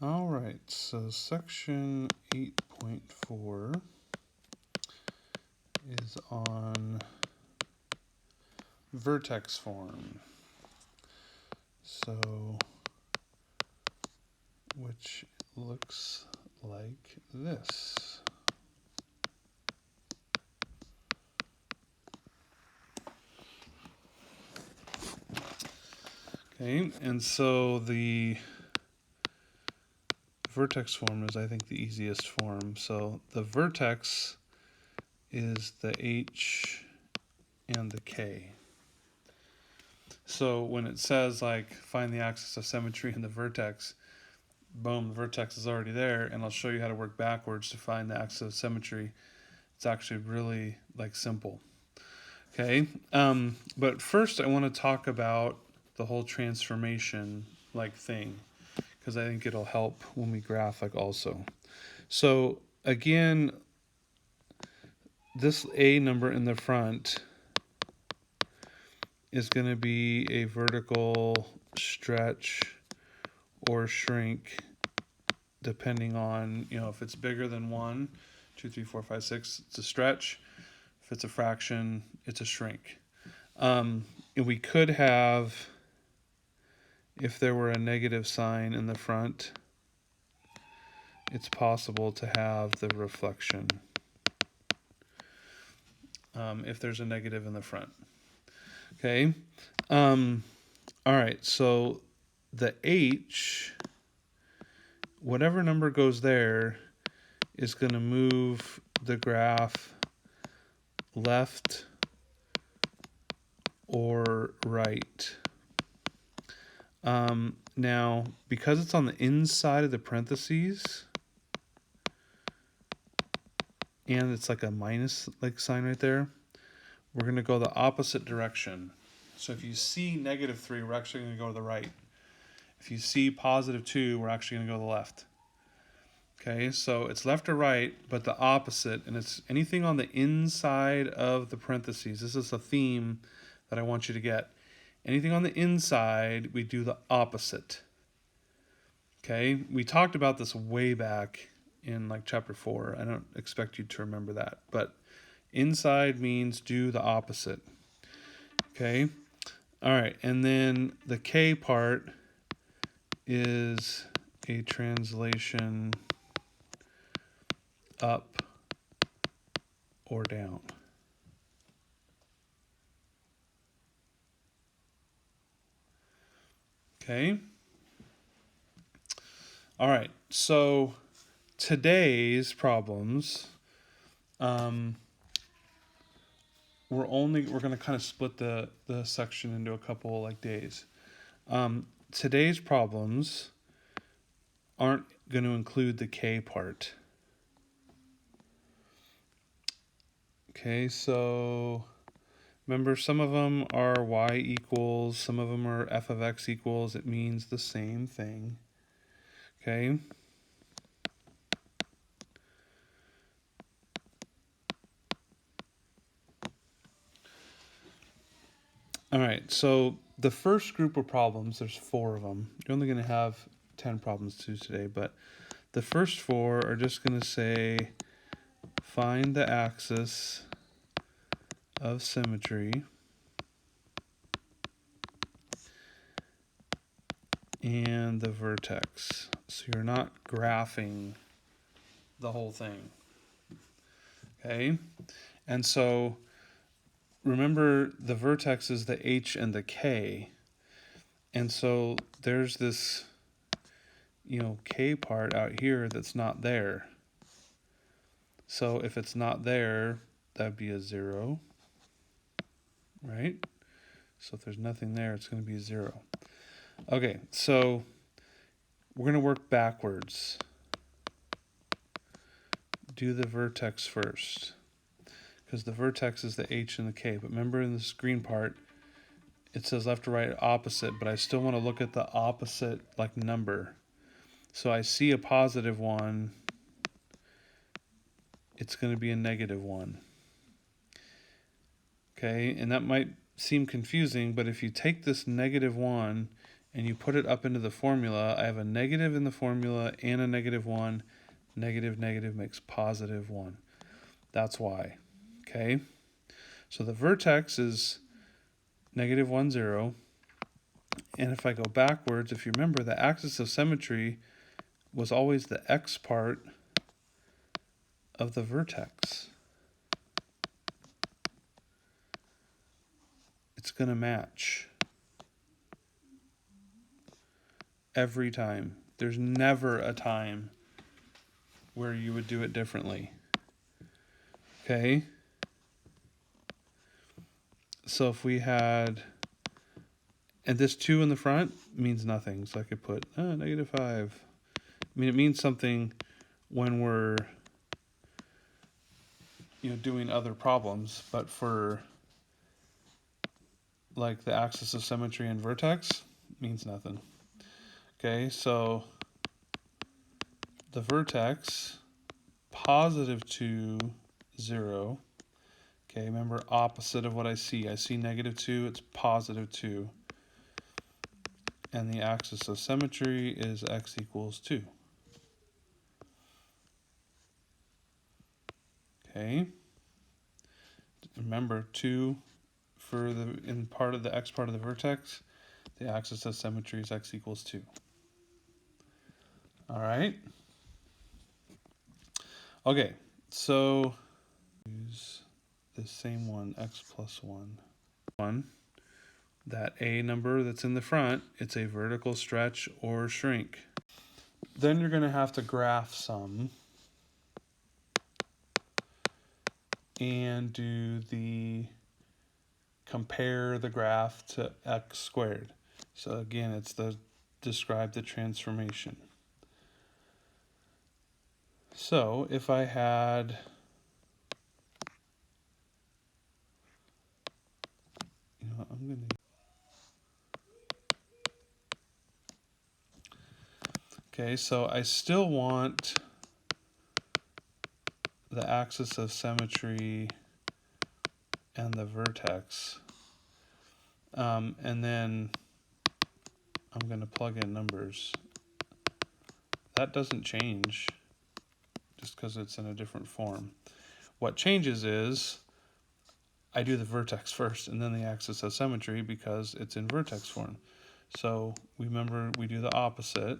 All right, so section 8.4 is on vertex form. So, which looks like this. Okay, and so the vertex form is, I think, the easiest form. So the vertex is the H and the K. So when it says like find the axis of symmetry in the vertex, boom, the vertex is already there, and I'll show you how to work backwards to find the axis of symmetry. It's actually really like simple. Okay, but first I want to talk about the whole transformation like thing, because I think it'll help when we graph like also. So again, this A number in the front is going to be a vertical stretch or shrink depending on, if it's bigger than 1, 2, 3, 4, 5, 6, it's a stretch. If it's a fraction, it's a shrink. And we could have, if there were a negative sign in the front, it's possible to have the reflection if there's a negative in the front. Okay. All right. So the H, whatever number goes there, is going to move the graph left or right. Now, because it's on the inside of the parentheses, and it's like a minus like sign right there, we're going to go the opposite direction. So if you see -3, we're actually going to go to the right. If you see +2, we're actually going to go to the left. Okay, so it's left or right, but the opposite, and it's anything on the inside of the parentheses. This is a theme that I want you to get. Anything on the inside, we do the opposite. Okay, we talked about this way back in like chapter 4. I don't expect you to remember that, but inside means do the opposite. Okay, all right, and then the K part is a translation up or down. Okay. All right. So today's problems, we're going to kind of split the section into a couple like days. Today's problems aren't going to include the K part. Okay, so remember, some of them are y equals, some of them are f of x equals. It means the same thing. Okay. All right, so the first group of problems, there's 4 of them. You're only going to have 10 problems to do today, but the first 4 are just going to say find the axis of symmetry and the vertex. So you're not graphing the whole thing. Okay? And so remember, the vertex is the H and the K. And so there's this, K part out here that's not there. So if it's not there, that'd be a 0, right? So if there's nothing there, it's going to be a 0. Okay, so we're going to work backwards. Do the vertex first, because the vertex is the H and the K. But remember, in this green part, it says left to right opposite, but I still want to look at the opposite like number. So I see a +1, it's going to be a -1. Okay, and that might seem confusing, but if you take this -1 and you put it up into the formula, I have a negative in the formula and a -1. Negative, negative makes +1. That's why. Okay? So the vertex is -1, 0. And if I go backwards, if you remember, the axis of symmetry was always the x part of the vertex. It's going to match every time. There's never a time where you would do it differently. Okay? So if we had, and this 2 in the front means nothing. So I could put -5. I mean, it means something when we're, doing other problems, but for like the axis of symmetry and vertex, means nothing. Okay, so the vertex, +2, 0. Okay, remember, opposite of what I see. I see -2, it's +2. And the axis of symmetry is x equals 2. Okay. Remember, 2 for in part of the x part of the vertex, the axis of symmetry is x equals 2. All right. Okay, so use the same one, x plus 1. That a number that's in the front, it's a vertical stretch or shrink. Then you're going to have to graph some and do the compare the graph to x squared. So again, it's the describe the transformation. So if I had, I'm going to, okay, so I still want the axis of symmetry and the vertex. And then I'm going to plug in numbers. That doesn't change just because it's in a different form. What changes is I do the vertex first and then the axis of symmetry because it's in vertex form. So remember, we do the opposite.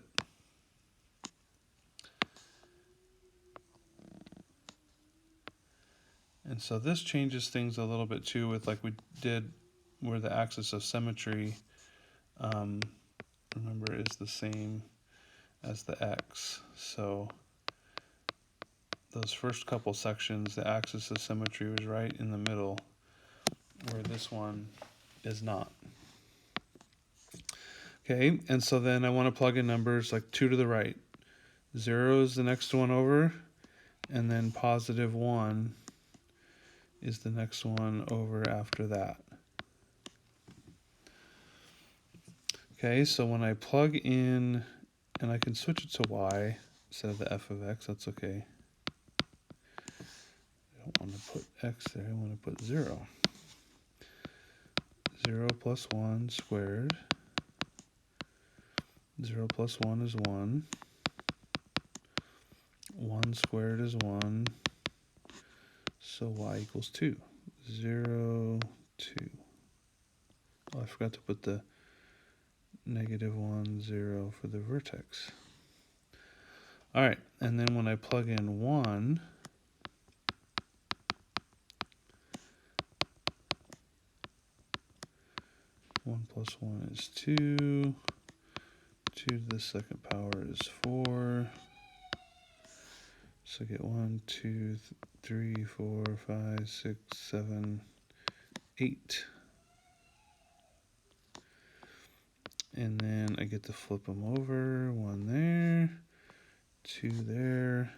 And so this changes things a little bit too, with like we did where the axis of symmetry, remember, is the same as the x. So those first couple sections, the axis of symmetry was right in the middle, where this one is not. Okay, and so then I want to plug in numbers like 2 to the right. 0 is the next one over, and then +1 is the next one over after that. Okay, so when I plug in, and I can switch it to y instead of the f of x, that's okay. I don't want to put x there, I want to put 0. 0 plus 1 squared. 0 plus 1 is 1. 1 squared is 1. So y equals 2. 0, 2. Oh, I forgot to put the -1, 0 for the vertex. All right, and then when I plug in 1, one plus 1 is 2. 2 to the second power is 4. So get 1, 2, 3, 4, 5, 6, 7, 8. And then I get to flip them over. 1 there, 2 there.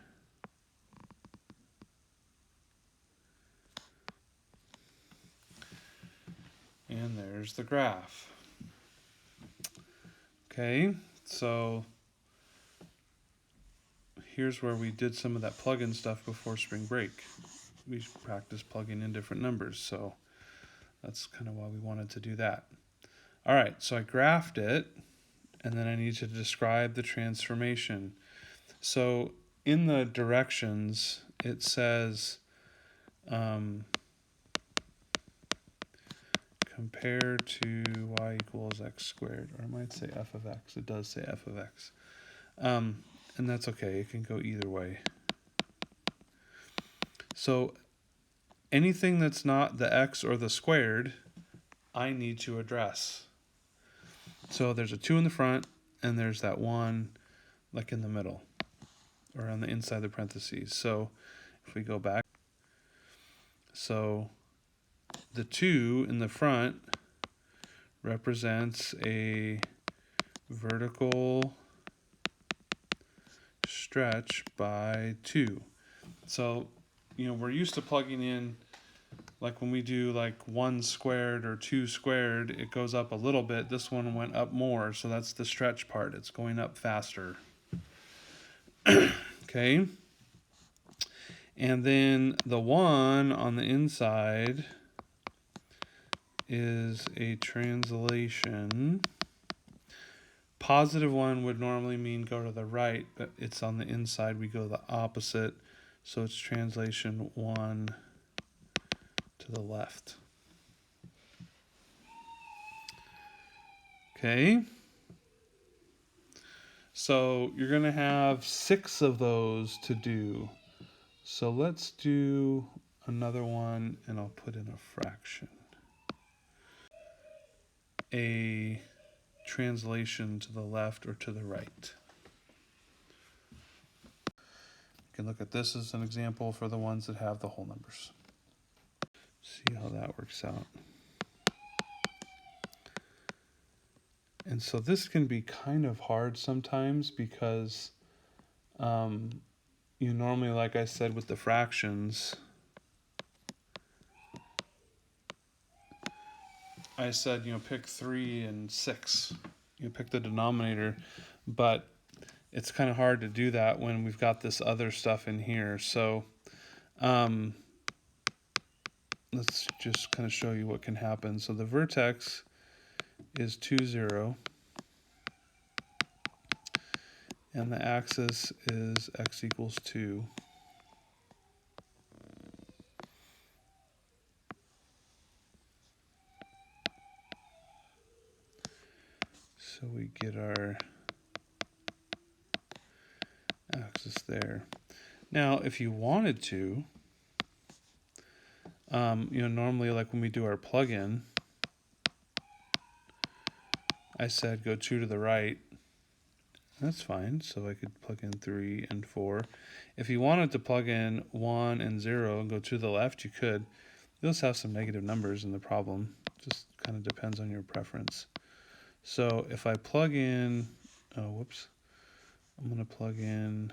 And there's the graph. Okay, so here's where we did some of that plug-in stuff before spring break. We practiced plugging in different numbers, so that's kind of why we wanted to do that. All right, so I graphed it. and then I need to describe the transformation. So in the directions, it says compare to y equals x squared, or I might say f of x. It does say f of x. And that's okay. It can go either way. So anything that's not the x or the squared, I need to address. So there's a 2 in the front, and there's that 1 like in the middle, or on the inside of the parentheses. So if we go back, so the 2 in the front represents a vertical stretch by 2. So, we're used to plugging in, like when we do like 1 squared or 2 squared, it goes up a little bit. This one went up more, so that's the stretch part. It's going up faster. Okay. And then the 1 on the inside is a translation. Positive 1 would normally mean go to the right, but it's on the inside. We go the opposite. So it's translation 1 to the left. Okay. So you're going to have 6 of those to do. So let's do another one, and I'll put in a fraction. A translation to the left or to the right. You can look at this as an example for the ones that have the whole numbers. See how that works out. And so this can be kind of hard sometimes because you normally, like I said with the fractions, I said, pick 3 and 6. Pick the denominator, but it's kind of hard to do that when we've got this other stuff in here. So let's just kind of show you what can happen. So the vertex is 2, 0. And the axis is x equals 2. So we get our axis there. Now, if you wanted to, normally like when we do our plug-in, I said go 2 to the right. That's fine. So I could plug in 3 and 4. If you wanted to plug in 1 and 0 and go to the left, you could. You'll just have some negative numbers in the problem. Just kind of depends on your preference. So if I plug in, I'm going to plug in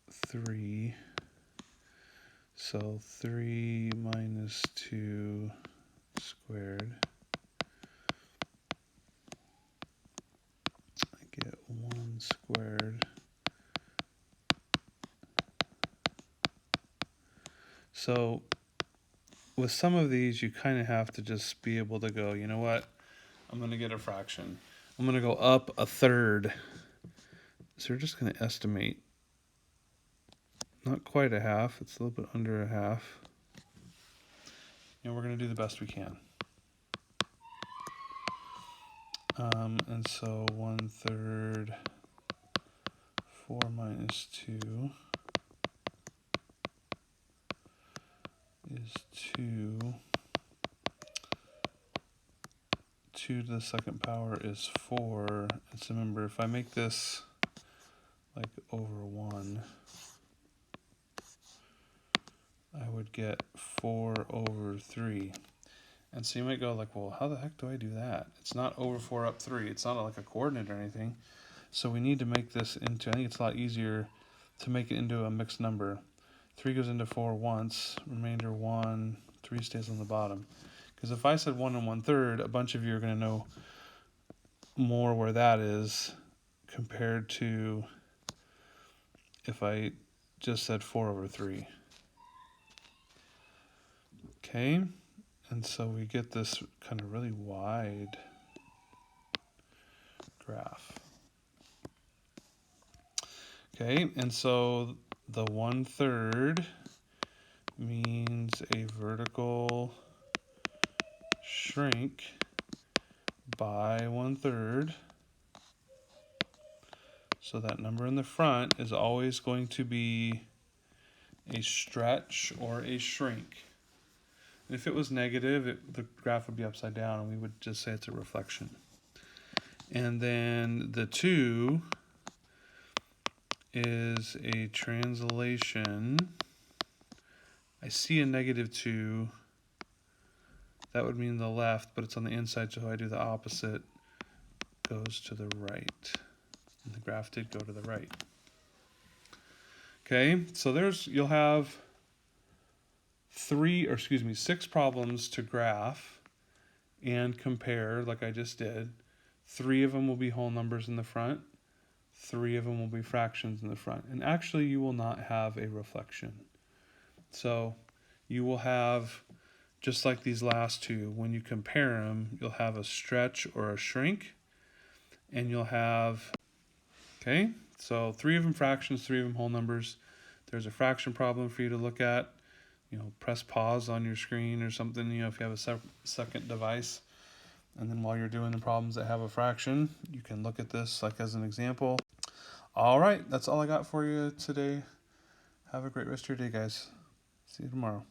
3. So 3 minus 2 squared. I get 1 squared. So with some of these, you kind of have to just be able to go, you know what? I'm going to get a fraction. I'm going to go up a third. So we're just going to estimate. Not quite a half. It's a little bit under a half. And we're going to do the best we can. And so 1/3, 4 minus 2 is 2. 2 to the second power is 4. And so remember, if I make this like over 1, I would get 4 over 3. And so you might go like, well, how the heck do I do that? It's not over 4 up 3. It's not like a coordinate or anything. So we need to make this into, I think it's a lot easier to make it into a mixed number. 3 goes into 4 once, remainder 1, 3 stays on the bottom. Because if I said 1 and 1/3, a bunch of you are going to know more where that is compared to if I just said 4 over 3. Okay, and so we get this kind of really wide graph. Okay, and so the 1/3 means a vertical shrink by 1/3. So that number in the front is always going to be a stretch or a shrink. And if it was negative, the graph would be upside down and we would just say it's a reflection. And then the 2 is a translation. I see a -2. That would mean the left, but it's on the inside, so if I do the opposite, goes to the right. And the graph did go to the right. Okay, so you'll have 6 problems to graph and compare like I just did. 3 of them will be whole numbers in the front. 3 of them will be fractions in the front. And actually you will not have a reflection. So you will have, just like these last 2, when you compare them, you'll have a stretch or a shrink. And you'll have, okay, so 3 of them fractions, 3 of them whole numbers. There's a fraction problem for you to look at. Press pause on your screen or something, if you have a second device. And then while you're doing the problems that have a fraction, you can look at this like as an example. All right, that's all I got for you today. Have a great rest of your day, guys. See you tomorrow.